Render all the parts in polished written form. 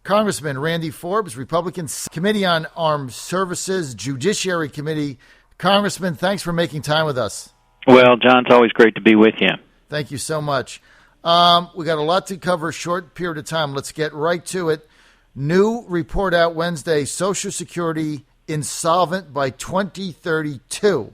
Congressman Randy Forbes, Republican Committee on Armed Services, Judiciary Committee. Congressman, thanks for making time with us. Well, John, it's always great to be with you. Thank you so much. We got a lot to cover, short period of time. Let's get right to it. New report out Wednesday, Social Security insolvent by 2032.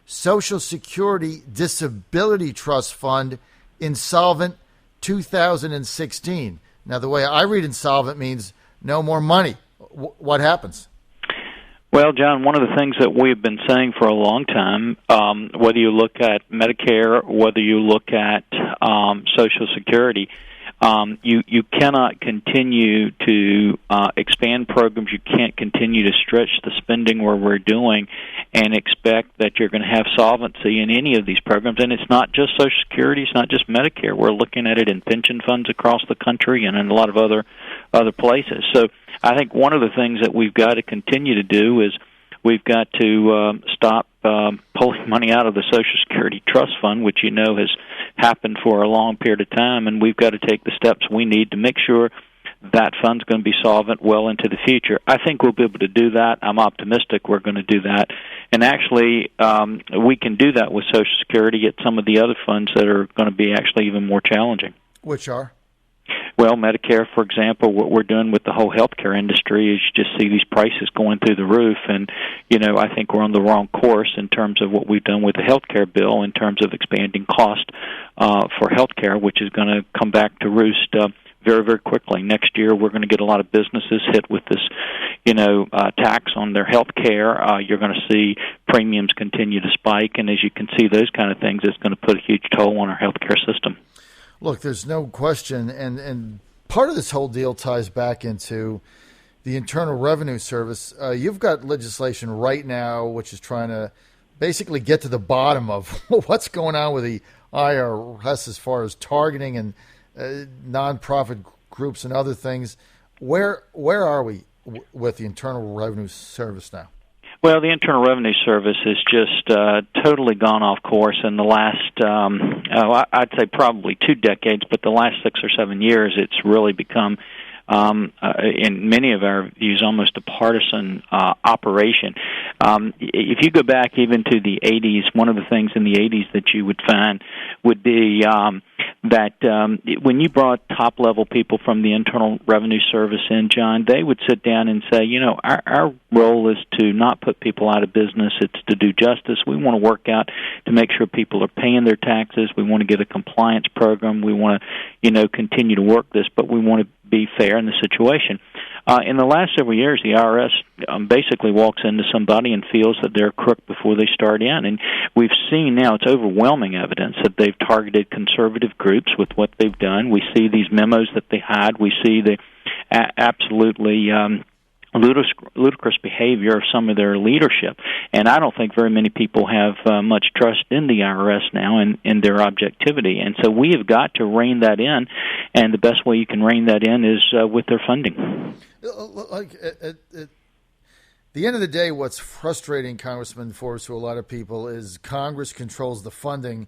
Social Security Disability Trust Fund insolvent 2016. Now, the way I read insolvent means no more money. What happens? Well, John, one of the things that we've been saying for a long time, whether you look at Medicare, whether you look at Social Security, you cannot continue to expand programs. You can't continue to stretch the spending where we're doing and expect that you're going to have solvency in any of these programs. And it's not just Social Security. It's not just Medicare. We're looking at it in pension funds across the country and in a lot of other places. So I think one of the things that we've got to continue to do is we've got to stop pulling money out of the Social Security Trust Fund, which has happened for a long period of time, and we've got to take the steps we need to make sure that fund's going to be solvent well into the future. I think we'll be able to do that. I'm optimistic we're going to do that. And actually, we can do that with Social Security at some of the other funds that are going to be actually even more challenging. Which are? Well, Medicare, for example, what we're doing with the whole healthcare industry is you just see these prices going through the roof, and I think we're on the wrong course in terms of what we've done with the healthcare bill in terms of expanding cost for healthcare, which is going to come back to roost very, very quickly. Next year, we're going to get a lot of businesses hit with this, tax on their healthcare. You're going to see premiums continue to spike, and as you can see, those kind of things, it's going to put a huge toll on our healthcare system. Look, there's no question, and part of this whole deal ties back into the Internal Revenue Service. You've got legislation right now which is trying to basically get to the bottom of what's going on with the IRS as far as targeting and nonprofit groups and other things. Where are we with the Internal Revenue Service now? Well, the Internal Revenue Service has just totally gone off course in the last, I'd say probably 2 decades, but the last 6 or 7 years, it's really become, in many of our views, almost a partisan operation. If you go back even to the 80s, one of the things in the 80s that you would find would be that when you brought top-level people from the Internal Revenue Service in, John, they would sit down and say, our role is to not put people out of business. It's to do justice. We want to work out to make sure people are paying their taxes. We want to get a compliance program. We want to, continue to work this, but we want to be fair in the situation. In the last several years, the IRS basically walks into somebody and feels that they're a crook before they start in. And we've seen now, it's overwhelming evidence that they've targeted conservative groups with what they've done. We see these memos that they hide. We see the absolutely ludicrous behavior of some of their leadership. And I don't think very many people have much trust in the IRS now and in their objectivity. And so we have got to rein that in, and the best way you can rein that in is with their funding. At the end of the day, what's frustrating, Congressman Forbes, to a lot of people is Congress controls the funding.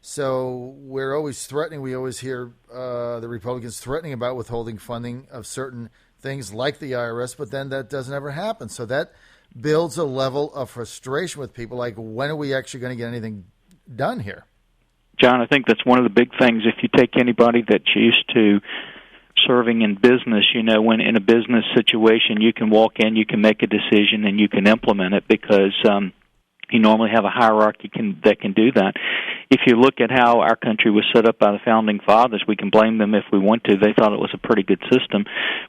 So we're always threatening. We always hear the Republicans threatening about withholding funding of certain things like the IRS, but then that doesn't ever happen. So that builds a level of frustration with people, like, when are we actually going to get anything done here? John, I think that's one of the big things. If you take anybody that's used to serving in business, when in a business situation you can walk in, you can make a decision, and you can implement it because you normally have a hierarchy that can do that. If you look at how our country was set up by the Founding Fathers, we can blame them if we want to. They thought it was a pretty good system.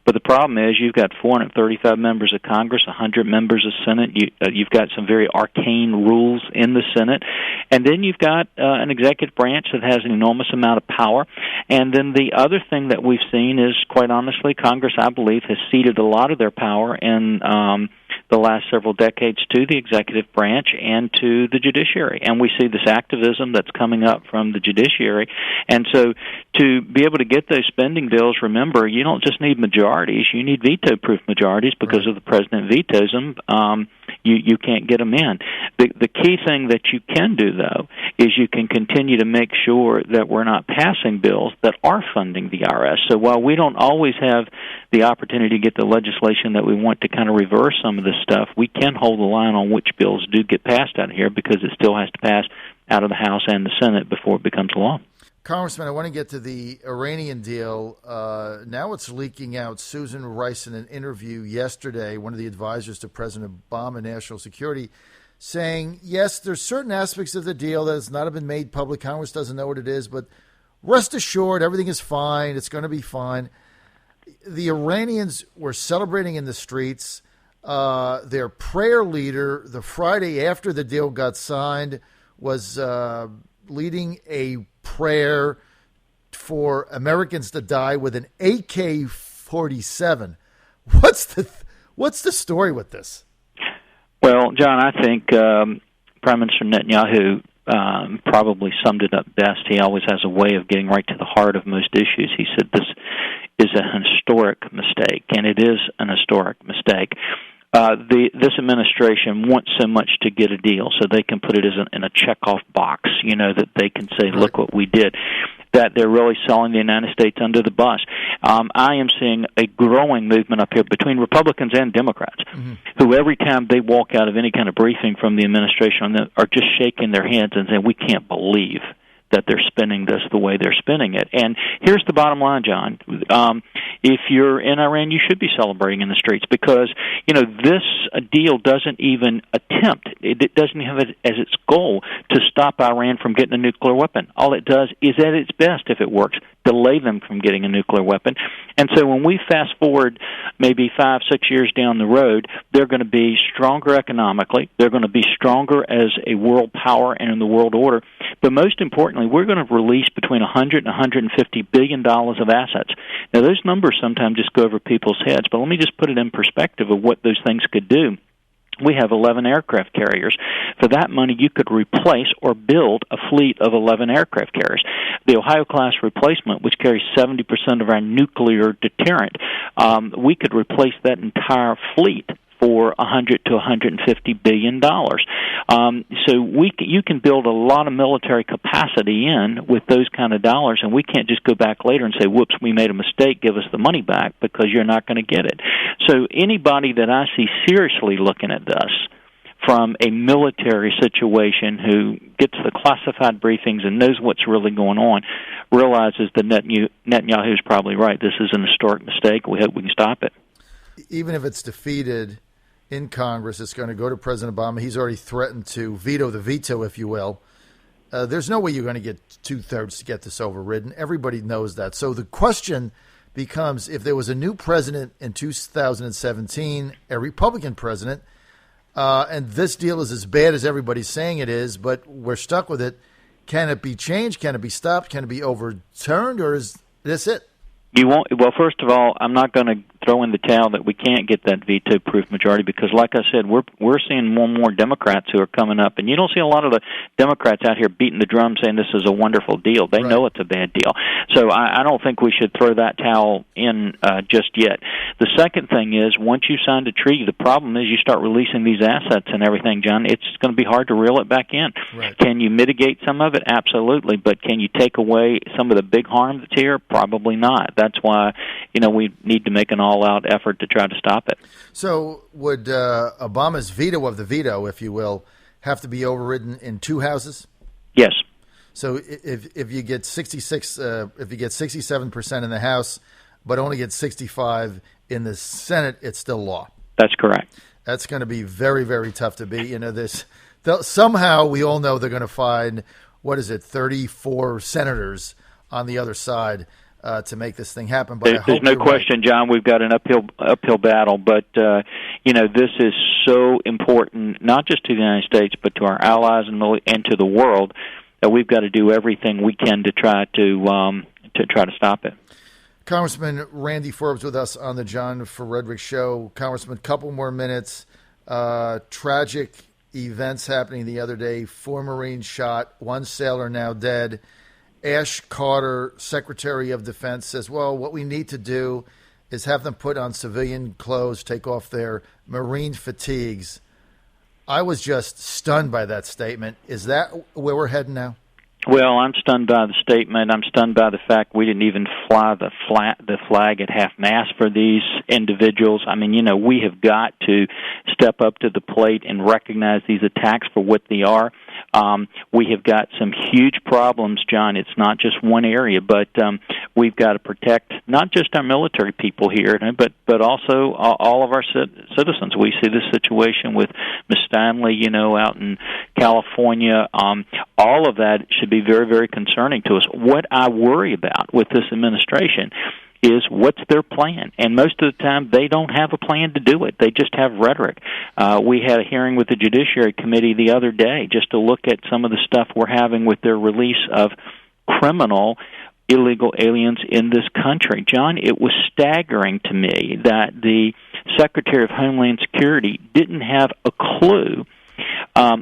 But the problem is you've got 435 members of Congress, 100 members of Senate. You've got some very arcane rules in the Senate. And then you've got an executive branch that has an enormous amount of power. And then the other thing that we've seen is, quite honestly, Congress, I believe, has ceded a lot of their power in the last several decades to the executive branch and to the judiciary. And we see this activism that's coming up from the judiciary. And so to be able to get those spending bills, remember, you don't just need majorities. You need veto-proof majorities because of the president vetoes them. you can't get them in. The key thing that you can do, though, is you can continue to make sure that we're not passing bills that are funding the IRS. So while we don't always have the opportunity to get the legislation that we want to kind of reverse some of this stuff, we can hold the line on which bills do get passed out of here, because it still has to pass out of the House and the Senate before it becomes law. Congressman, I want to get to the Iranian deal. Now it's leaking out. Susan Rice, in an interview yesterday, one of the advisors to President Obama, National Security, saying, yes, there's certain aspects of the deal that has not been made public. Congress doesn't know what it is, but rest assured, everything is fine. It's going to be fine. The Iranians were celebrating in the streets. Their prayer leader, the Friday after the deal got signed, was leading a prayer for Americans to die with an AK-47. What's the story with this? Well, John, I think Prime Minister Netanyahu probably summed it up best. He always has a way of getting right to the heart of most issues. He said this is a historic mistake, and it is an historic mistake. This administration wants so much to get a deal, so they can put it in a checkoff box, that they can say, look what we did, that they're really selling the United States under the bus. I am seeing a growing movement up here between Republicans and Democrats, who every time they walk out of any kind of briefing from the administration are just shaking their heads and saying, we can't believe that they're spinning this the way they're spinning it. And here's the bottom line, John. If you're in Iran, you should be celebrating in the streets, because, this deal doesn't even attempt, it doesn't have it as its goal to stop Iran from getting a nuclear weapon. All it does is, at its best, if it works, delay them from getting a nuclear weapon. And so when we fast forward maybe 5-6 years down the road, they're going to be stronger economically. They're going to be stronger as a world power and in the world order. But most importantly, we're going to release between $100 and $150 billion of assets. Now, those numbers sometimes just go over people's heads, but let me just put it in perspective of what those things could do. We have 11 aircraft carriers. For that money, you could replace or build a fleet of 11 aircraft carriers. The Ohio-class replacement, which carries 70% of our nuclear deterrent, we could replace that entire fleet for $100 to $150 billion. So you can build a lot of military capacity in with those kind of dollars, and we can't just go back later and say, whoops, we made a mistake, give us the money back, because you're not going to get it. So anybody that I see seriously looking at this from a military situation, who gets the classified briefings and knows what's really going on, realizes that Netanyahu is probably right. This is an historic mistake. We hope we can stop it. Even if it's defeated in Congress, it's going to go to President Obama. He's already threatened to veto the veto, if you will. There's no way you're going to get 2/3 to get this overridden. Everybody knows that. So the question becomes, if there was a new president in 2017, a Republican president, and this deal is as bad as everybody's saying it is, but we're stuck with it, can it be changed? Can it be stopped? Can it be overturned? Or is this it? You won't. Well, first of all, I'm not going to throw in the towel that we can't get that veto-proof majority, because, like I said, we're seeing more and more Democrats who are coming up, and you don't see a lot of the Democrats out here beating the drum saying this is a wonderful deal. They know it's a bad deal. So I don't think we should throw that towel in just yet. The second thing is, once you signed a treaty, the problem is you start releasing these assets and everything, John. It's going to be hard to reel it back in. Right. Can you mitigate some of it? Absolutely. But can you take away some of the big harm that's here? Probably not. That's why, we need to make an all-out effort to try to stop it. So would Obama's veto of the veto, if you will, have to be overridden in two houses? Yes. So if you get 67% in the House, but only get 65 in the Senate, it's still law. That's correct. That's going to be very, very tough to beat. Somehow we all know they're going to find, 34 senators on the other side to make this thing happen. But there's no question, right. John, we've got an uphill battle. But, this is so important, not just to the United States, but to our allies and to the world, that we've got to do everything we can to try to stop it. Congressman Randy Forbes with us on the John Fredericks Show. Congressman, couple more minutes. Tragic events happening the other day. 4 Marines shot, 1 sailor now dead. Ash Carter, Secretary of Defense, says, well, what we need to do is have them put on civilian clothes, take off their Marine fatigues. I was just stunned by that statement. Is that where we're heading now? Well, I'm stunned by the statement. I'm stunned by the fact we didn't even fly the flag at half-mast for these individuals. I mean, we have got to step up to the plate and recognize these attacks for what they are. We have got some huge problems, John. It's not just one area, but we've got to protect not just our military people here, but also all of our citizens. We see this situation with Ms. Stanley, out in California. All of that should be very, very concerning to us. What I worry about with this administration is what's their plan, and most of the time they don't have a plan to do it. They just have rhetoric. We had a hearing with the Judiciary Committee the other day just to look at some of the stuff we're having with their release of criminal illegal aliens in this country. John, it was staggering to me that the Secretary of Homeland Security didn't have a clue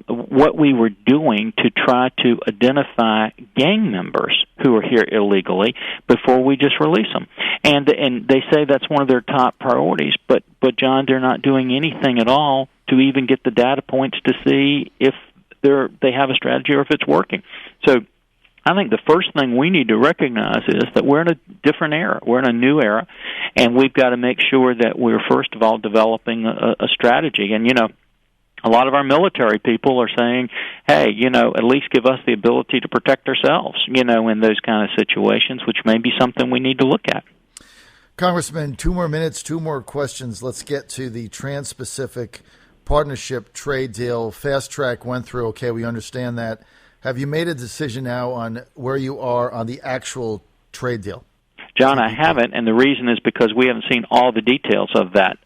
what we were doing to try to identify gang members who are here illegally before we just release them. And they say that's one of their top priorities, but John, they're not doing anything at all to even get the data points to see if they have a strategy or if it's working. So I think the first thing we need to recognize is that we're in a different era. We're in a new era, and we've got to make sure that we're, first of all, developing a strategy. And, a lot of our military people are saying, hey, at least give us the ability to protect ourselves, in those kind of situations, which may be something we need to look at. Congressman, 2 more minutes, 2 more questions. Let's get to the Trans-Pacific Partnership trade deal. Fast track went through. Okay, we understand that. Have you made a decision now on where you are on the actual trade deal? John, I haven't, and the reason is because we haven't seen all the details of that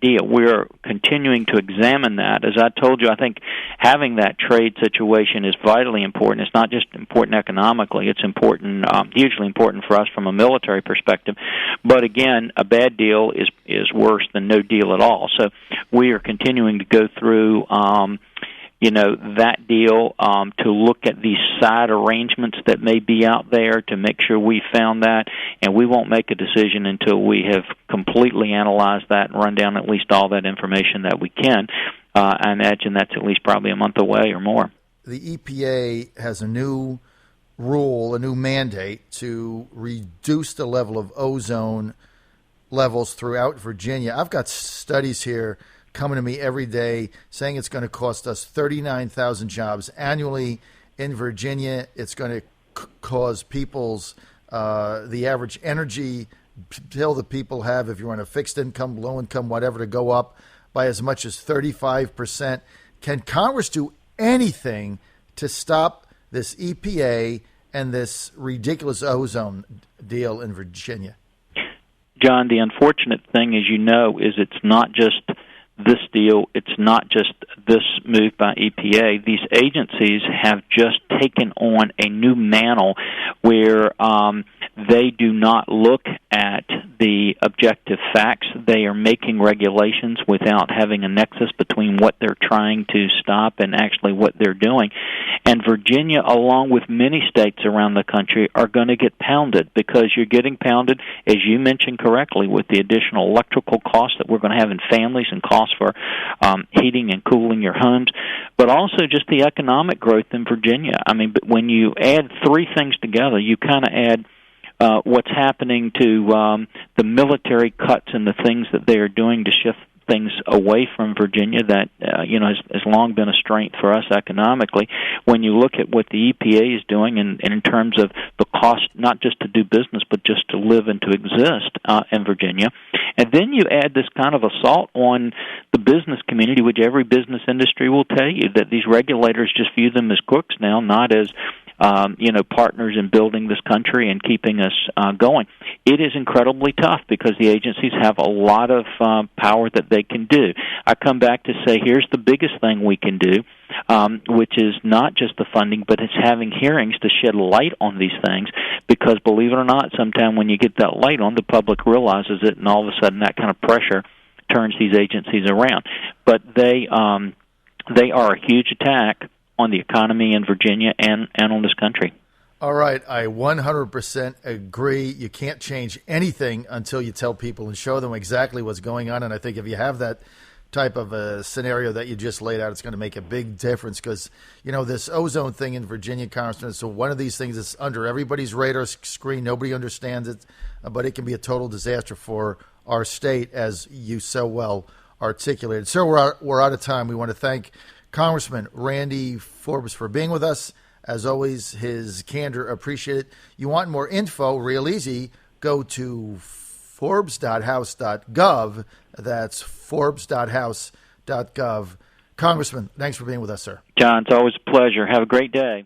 deal. We're continuing to examine that. As I told you, I think having that trade situation is vitally important. It's not just important economically; it's important, hugely important for us from a military perspective. But again, a bad deal is worse than no deal at all. So we are continuing to go through that deal, to look at these side arrangements that may be out there to make sure we found that, and we won't make a decision until we have completely analyzed that and run down at least all that information that we can. I imagine that's at least probably a month away or more. The EPA has a new rule, a new mandate to reduce the level of ozone levels throughout Virginia. I've got studies here coming to me every day saying it's going to cost us 39,000 jobs annually in Virginia. It's going to cause people's the average energy bill that people have, if you're on a fixed income, low income, whatever, to go up by as much as 35%. Can Congress do anything to stop this EPA and this ridiculous ozone deal in Virginia? John, the unfortunate thing, as you know, is it's not just this deal, it's not just this move by EPA. These agencies have just taken on a new mantle where they do not look at the objective facts. They are making regulations without having a nexus between what they're trying to stop and actually what they're doing. And Virginia, along with many states around the country, are going to get pounded because you're getting pounded, as you mentioned correctly, with the additional electrical costs that we're going to have in families and costs for heating and cooling your homes, but also just the economic growth in Virginia. I mean, but when you add 3 things together, you kind of add what's happening to the military cuts and the things that they are doing to shift things away from Virginia that has long been a strength for us economically. When you look at what the EPA is doing in terms of the cost, not just to do business, but just to live and to exist in Virginia, and then you add this kind of assault on the business community, which every business industry will tell you that these regulators just view them as crooks now, not as partners in building this country and keeping us going. It is incredibly tough because the agencies have a lot of power that they can do. I come back to say here's the biggest thing we can do, which is not just the funding, but it's having hearings to shed light on these things because, believe it or not, sometime when you get that light on, the public realizes it, and all of a sudden that kind of pressure turns these agencies around. But they are a huge attack on the economy in Virginia and on this country. All right, I 100% agree. You can't change anything until you tell people and show them exactly what's going on. And I think if you have that type of a scenario that you just laid out, it's going to make a big difference because, this ozone thing in Virginia, Congressman, so one of these things that's under everybody's radar screen. Nobody understands it, but it can be a total disaster for our state, as you so well articulated. Sir, we're out of time. We want to thank Congressman Randy Forbes for being with us. As always, his candor appreciated. You want more info, real easy, go to Forbes.house.gov. That's Forbes.house.gov. Congressman, thanks for being with us, sir. John, it's always a pleasure. Have a great day.